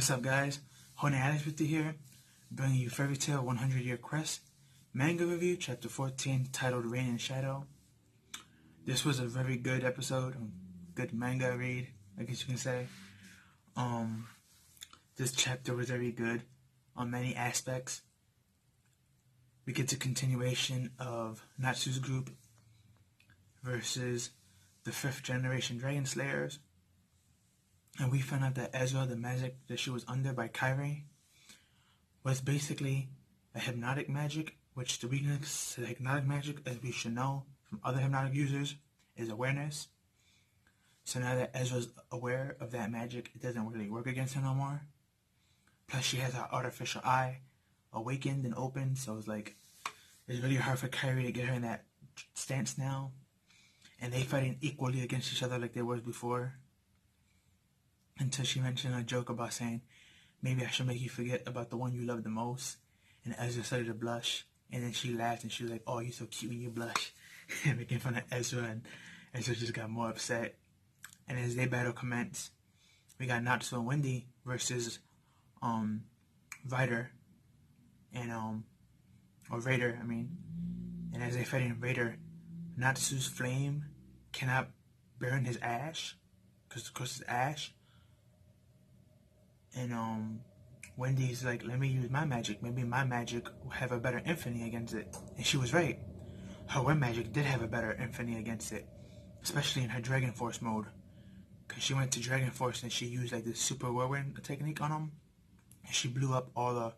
What's up, guys? Honey Alex with you here, bringing you Fairytail 100 Year Quest manga review, chapter 14, titled Rain and Shadow. This was a very good episode, good manga read, I guess you can say. This chapter was very good on many aspects. We get the continuation of Natsu's group versus the 5th generation Dragon Slayers. And we found out that Ezra, the magic that she was under by Kairi, was basically a hypnotic magic, which the weakness to hypnotic magic, as we should know from other hypnotic users, is awareness. So now that Ezra's aware of that magic, it doesn't really work against her no more. Plus she has her artificial eye awakened and opened, so it's really hard for Kairi to get her in that stance now. And they fighting equally against each other like they were before. Until she mentioned a joke about saying, maybe I should make you forget about the one you love the most. And Ezra started to blush. And then she laughed and she was like, oh, you're so cute when you blush. And making fun of Ezra. And Ezra just got more upset. And as their battle commenced, we got Natsu and Wendy versus Ryder. And, or Raider, I mean. And as they're fighting Raider, Natsu's flame cannot burn his ash. Because of course it's ash. And Wendy's like, let me use my magic. Maybe my magic will have a better infinity against it. And she was right. Her wind magic did have a better infinity against it. Especially in her Dragon Force mode. Because she went to Dragon Force and she used like this super whirlwind technique on him. And she blew up all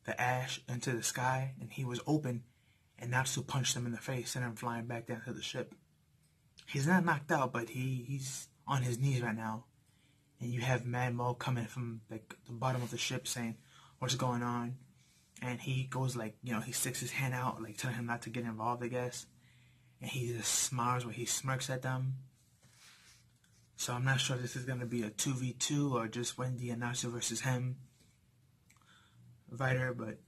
the ash into the sky. And he was open. And Natsu punched him in the face, sent him flying back down to the ship. He's not knocked out, but he's on his knees right now. And you have Mad Mo coming from like the bottom of the ship saying, what's going on? And he goes like, he sticks his hand out, like telling him not to get involved, I guess. And he just smiles where he smirks at them. So I'm not sure if this is going to be a 2v2 or just Wendy and Natsu versus him. Ryder, but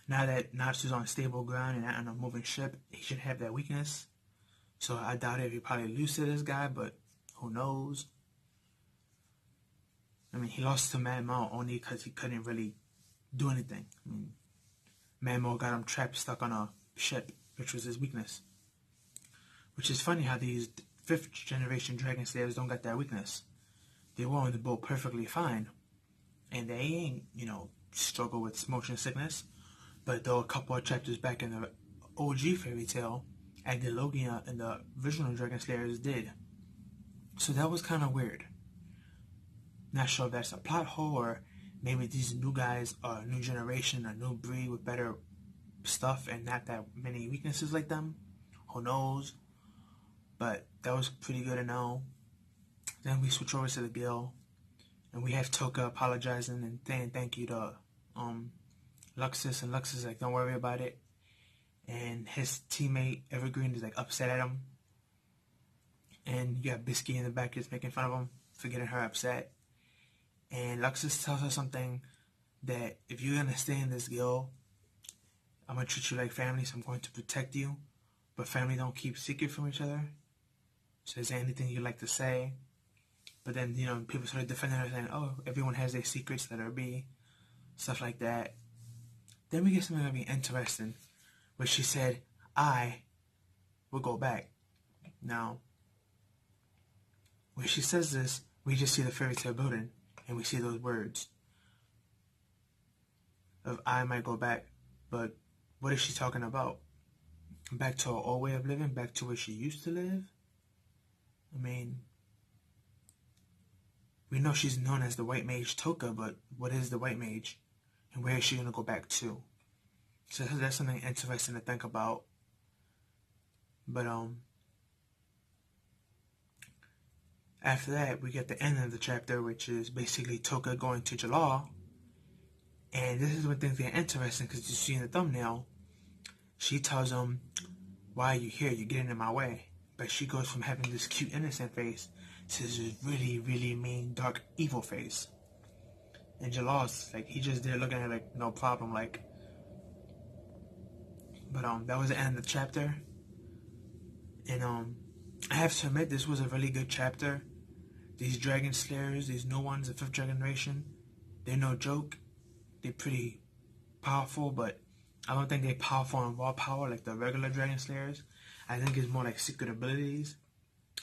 now that Natsu's on stable ground and not on a moving ship, he should have that weakness. So I doubt if he probably lose to this guy, but who knows? I mean, he lost to Mad Mo only because he couldn't really do anything. I mean, Mad Mo got him trapped, stuck on a ship, which was his weakness. Which is funny how these 5th generation Dragon Slayers don't got that weakness. They were on the boat perfectly fine. And they ain't, struggle with motion sickness. But though a couple of chapters back in the OG Fairytail, Agdalogia and the original Dragon Slayers did. So that was kind of weird. Not sure if that's a plot hole or maybe these new guys are a new generation, a new breed with better stuff and not that many weaknesses like them. Who knows? But that was pretty good to know. Then we switch over to the guild. And we have Toka apologizing and saying thank you to Luxus. And Luxus is like, don't worry about it. And his teammate Evergreen is like upset at him. And you got Bisky in the back just making fun of him for getting her upset. And Luxus tells her something that if you're going to stay in this guild, I'm going to treat you like family, so I'm going to protect you. But family don't keep secret from each other. So is there anything you'd like to say? But then, people started defending her saying, oh, everyone has their secrets, let her be. Stuff like that. Then we get something that would be interesting. Where she said, I will go back. Now, when she says this, we just see the Fairytail building, and we see those words of I might go back, but what is she talking about? Back to her old way of living? Back to where she used to live? I mean, we know she's known as the White Mage Toka, but what is the White Mage? And where is she going to go back to? So that's something interesting to think about. But, after that, we get the end of the chapter, which is basically Toka going to Jalal. And this is when things get interesting, because you see in the thumbnail, she tells him, why are you here? You're getting in my way. But she goes from having this cute, innocent face to this really, really mean, dark, evil face. And Jalal's, he just there looking at her no problem, But, that was the end of the chapter. And, I have to admit, this was a really good chapter. these dragon slayers, these new ones, the 5th generation, they're no joke. They're pretty powerful, but I don't think they're powerful in raw power like the regular dragon slayers. I think it's more like secret abilities.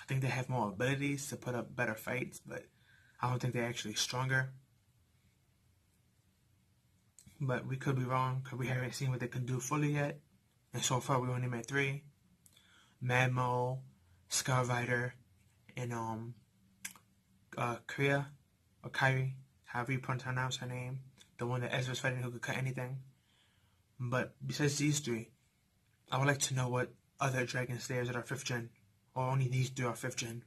I think they have more abilities to put up better fights, but I don't think they're actually stronger. But we could be wrong, because we haven't seen what they can do fully yet. And so far, we only met 3. Madmo, Scarrider, and Kriya, or Kyrie, however you pronounce her name. The one that Ezra's fighting who could cut anything. But besides these 3, I would like to know what other Dragon Slayers that are 5th gen, or only these 3 are 5th gen.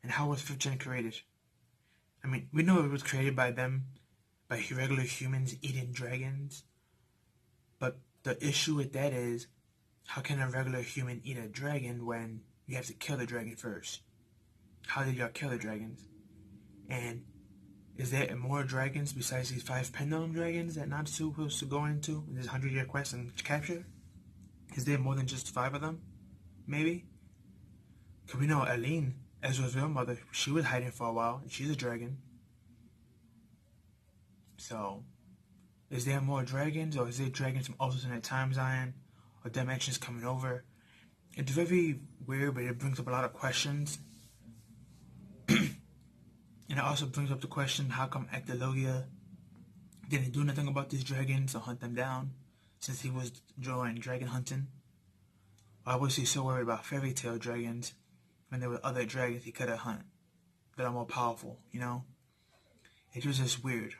And how was 5th gen created? I mean, we know it was created by them, by regular humans eating dragons. But the issue with that is, how can a regular human eat a dragon when you have to kill the dragon first? How did y'all kill the dragons? And is there more dragons besides these 5 pendulum dragons that Natsu was to go into in this 100-year quest and capture? Is there more than just 5 of them? Maybe? Because we know Aline, Ezra's real mother, she was hiding for a while, and she's a dragon. So, is there more dragons, or is there dragons from alternate time zone, or dimensions coming over? It's very weird, but it brings up a lot of questions. And it also brings up the question, how come Ectologia didn't do nothing about these dragons or hunt them down, since he was drawing dragon hunting? Why was he so worried about Fairytail dragons when there were other dragons he could have hunted that are more powerful, you know? It was just weird.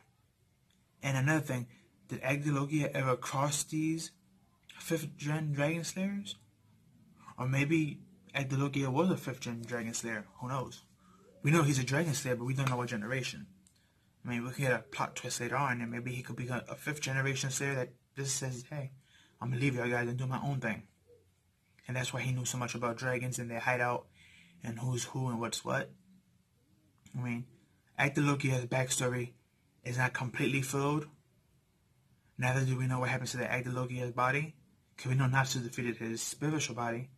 And another thing, did Agdalogia ever cross these 5th gen Dragon Slayers? Or maybe Agdalogia was a 5th gen Dragon Slayer, who knows? We know he's a Dragon Slayer, but we don't know what generation. I mean, we can get a plot twist later on, and maybe he could be a 5th generation Slayer that just says, hey, I'm gonna leave y'all guys and do my own thing. And that's why he knew so much about dragons and their hideout, and who's who and what's what. I mean, Agdalogia's backstory is not completely filled. Neither do we know what happens to the Agdalogia's body, because we know Natsu defeated his spiritual body.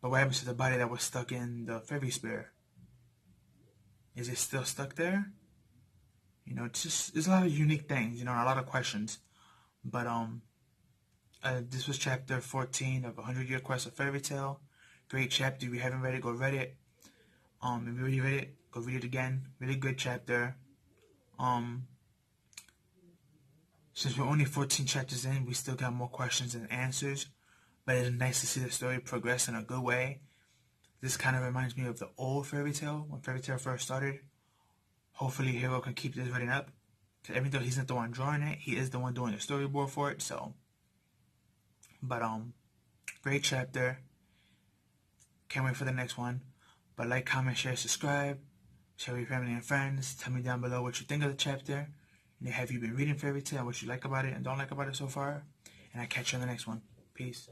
But what happens to the body that was stuck in the fairy spear? Is it still stuck there? You know, it's a lot of unique things, you know, a lot of questions. But this was chapter 14 of 100-Year Quest of Fairytail. Great chapter. If you haven't read it, go read it. If you already read it, go read it again. Really good chapter. Since we're only 14 chapters in, we still got more questions than answers. But it's nice to see the story progress in a good way. This kind of reminds me of the old Fairytail, when Fairytail first started. Hopefully Hiro can keep this written up. Because even though he's not the one drawing it, he is the one doing the storyboard for it, so. But, great chapter. Can't wait for the next one. But like, comment, share, subscribe. Share with your family and friends. Tell me down below what you think of the chapter. And have you been reading Fairytail, what you like about it and don't like about it so far. And I'll catch you on the next one. Peace.